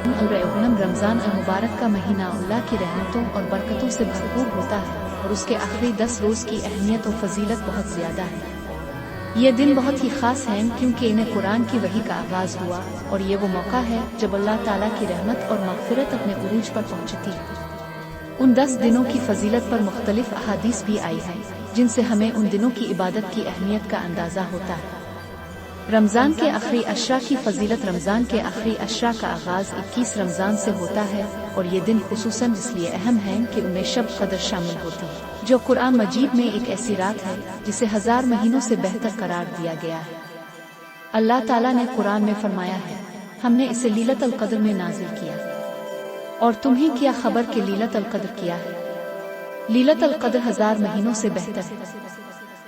रमज़ान मुबारक का महीना अल्लाह की रहमतों और बरकतों से भरपूर होता है और उसके आखिरी 10 रोज़ की अहमियत और फजीलत बहुत ज़्यादा है। ये दिन बहुत ही ख़ास हैं क्योंकि इन्हें कुरान की वही का आगाज़ हुआ और ये वो मौका है जब अल्लाह ताला की रहमत और मग़फ़िरत अपने उरूज पर पहुँचती है। उन 10 दिनों की फजीलत पर मुख्तलिफ अहादीस भी आई है जिनसे हमें उन दिनों की इबादत की अहमियत का अंदाज़ा होता है। रमज़ान के आखिरी अशरा की फजीलत। रमज़ान के आखिरी अशरा का आगाज़ 21 रमज़ान से होता है और ये दिन खुसूसन इसलिए अहम है कि उनमें शब क़द्र शामिल होती है, जो कुरान मजीद में एक ऐसी रात है जिसे 1000 महीनों से बेहतर करार दिया गया है। अल्लाह ताला ने कुरान में फरमाया है, हमने इसे लैलतुल क़द्र में नाज़िल किया। और तुम्हें क्या खबर कि लैलतुल क़द्र किया है? लैलतुल क़द्र 1000 महीनों से बेहतर है।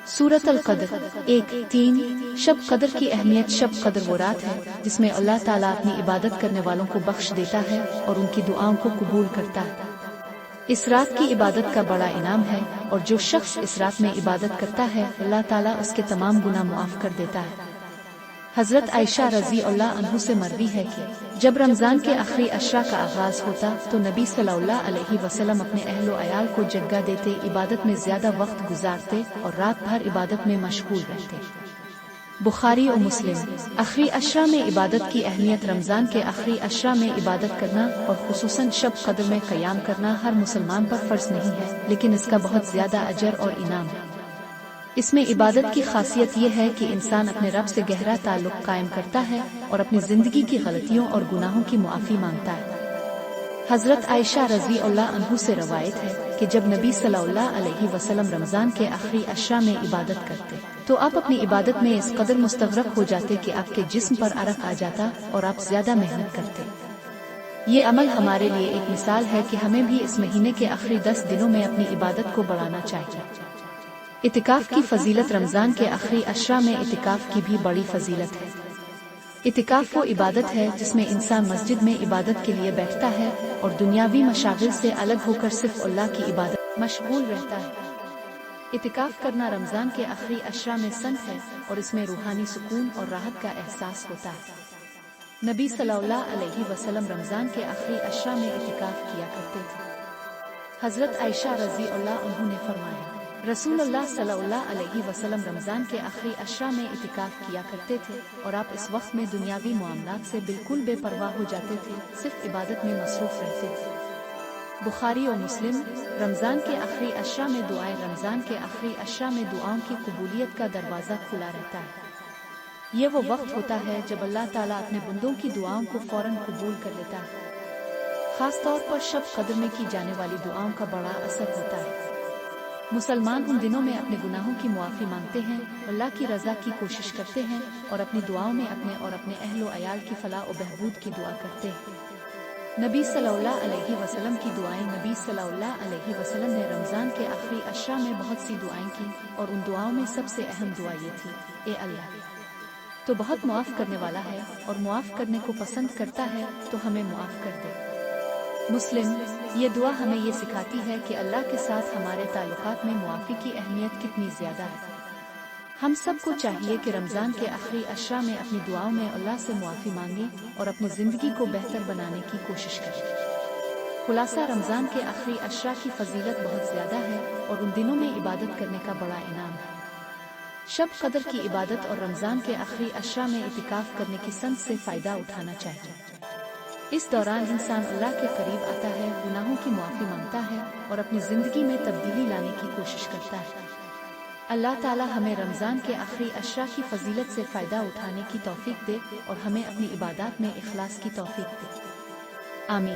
सूरतुल क़द्र 1:3। शब क़द्र की अहमियत। शब क़द्र वो रात है जिसमें अल्लाह ताला अपनी इबादत करने वालों को बख्श देता है और उनकी दुआओं को कबूल करता है। इस रात की इबादत का बड़ा इनाम है और जो शख्स इस रात में इबादत करता है अल्लाह ताला उसके तमाम गुनाह मुआफ़ कर देता है। हज़रत आयशा रज़ी अल्लाह अन्हु से मरवी है कि जब रमज़ान के आखिरी अशरा का आगाज़ होता तो नबी सल्लल्लाहु अलैहि वसल्लम अपने अहलो अयाल को जगह देते, इबादत में ज़्यादा वक्त गुजारते और रात भर इबादत में मशगूल रहते। बुखारी और मुस्लिम। आखिरी अशरा में इबादत की अहमियत। रमज़ान के आखिरी अशरा में इबादत करना और खुसूसन शब क़द्र में क़याम करना हर मुसलमान पर फ़र्ज़ नहीं है, लेकिन इसका बहुत ज़्यादा अजर और इनाम है। इसमें इबादत की खासियत यह है कि इंसान अपने रब से गहरा ताल्लुक़ कायम करता है और अपनी ज़िंदगी की गलतियों और गुनाहों की मुआफ़ी मांगता है। हज़रत आयशा रज़ी अल्लाह अन्हु से रवायत है कि जब नबी सल्लल्लाहु अलैहि वसल्लम रमज़ान के आखिरी अशरा में इबादत करते तो आप अपनी इबादत में इस कदर मुस्तग़रक़ हो जाते कि आपके जिस्म पर अरक़ आ जाता और आप ज़्यादा मेहनत करते। ये अमल हमारे लिए एक मिसाल है कि हमें भी इस महीने के आखिरी 10 दिनों में अपनी इबादत को बढ़ाना चाहिए। इतिकाफ की फजीलत। रमज़ान के आखिरी अशरा में इतिकाफ की भी बड़ी फजीलत है। इतिकाफ वो इबादत है जिसमें इंसान मस्जिद में इबादत के लिए बैठता है और दुनियावी मशागिल से अलग होकर सिर्फ अल्लाह की इबादत मशगूल रहता है। इतिकाफ करना रमज़ान के आखिरी अशरा में सन्त है और इसमें रूहानी सुकून और राहत का एहसास होता है। नबी सल्लल्लाहु अलैहि वसल्लम रमज़ान के आखिरी अशरा में इतिकाफ किया करते थे। हज़रत आयशा रज़ी अल्लाह अन्हु ने फरमाया, रसूलुल्लाह सल्लल्लाहु अलैहि वसल्लम रमज़ान के आखिरी अशरा में इतिकाफ किया करते थे और आप इस वक्त में दुनियावी मामलात से बिल्कुल बेपरवाह हो जाते थे, सिर्फ इबादत में मसरूफ़ रहते थे। बुखारी और मुस्लिम। रमज़ान के आखिरी अशरा में दुआएं। रमज़ान के आखिरी अशरा में दुआओं की कबूलियत का दरवाज़ा खुला रहता है। ये वो वक्त होता है जब अल्लाह ताला अपने बंदों की दुआओं को फ़ौरन कबूल कर लेता है। ख़ास तौर पर शब क़द्र में की जाने वाली दुआओं का बड़ा असर होता है। मुसलमान उन दिनों में अपने गुनाहों की मुआफ़ी मांगते हैं, अल्लाह की रज़ा की कोशिश करते हैं और अपनी दुआओं में अपने और अपने अहलो अयाल की फलाह और बहबूद की दुआ करते हैं। नबी सल्लल्लाहु अलैहि वसल्लम की दुआएं। नबी सल्लल्लाहु अलैहि वसल्लम ने रमज़ान के आखिरी अशरा में बहुत सी दुआएं की और उन दुआओं में सबसे अहम दुआ ये थी, ए अल्लाह तो बहुत मुआफ़ करने वाला है और मुआफ़ करने को पसंद करता है, तो हमें मुआफ़ कर दे। मुस्लिम। ये दुआ हमें ये सिखाती है कि अल्लाह के साथ हमारे ताल्लुकात में मुआफ़ी की अहमियत कितनी ज़्यादा है। हम सबको चाहिए कि रमज़ान के आखिरी अशरा में अपनी दुआओं में अल्लाह से मुआफ़ी मांगें और अपनी ज़िंदगी को बेहतर बनाने की कोशिश करें। खुलासा, रमज़ान के आखिरी अशरा की फजीलत बहुत ज़्यादा है और उन दिनों में इबादत करने का बड़ा इनाम है। शब क़द्र की इबादत और रमज़ान के आखिरी अशरा में इतिकाफ करने की संत से फ़ायदा उठाना चाहिए। इस दौरान इंसान अल्लाह के करीब आता है, गुनाहों की मुआफ़ी मांगता है और अपनी ज़िंदगी में तब्दीली लाने की कोशिश करता है। अल्लाह ताला हमें रमज़ान के आखिरी अशरा की फजीलत से फ़ायदा उठाने की तौफ़ीक़ दे और हमें अपनी इबादत में इखलास की तौफ़ीक़ दे। आमीन।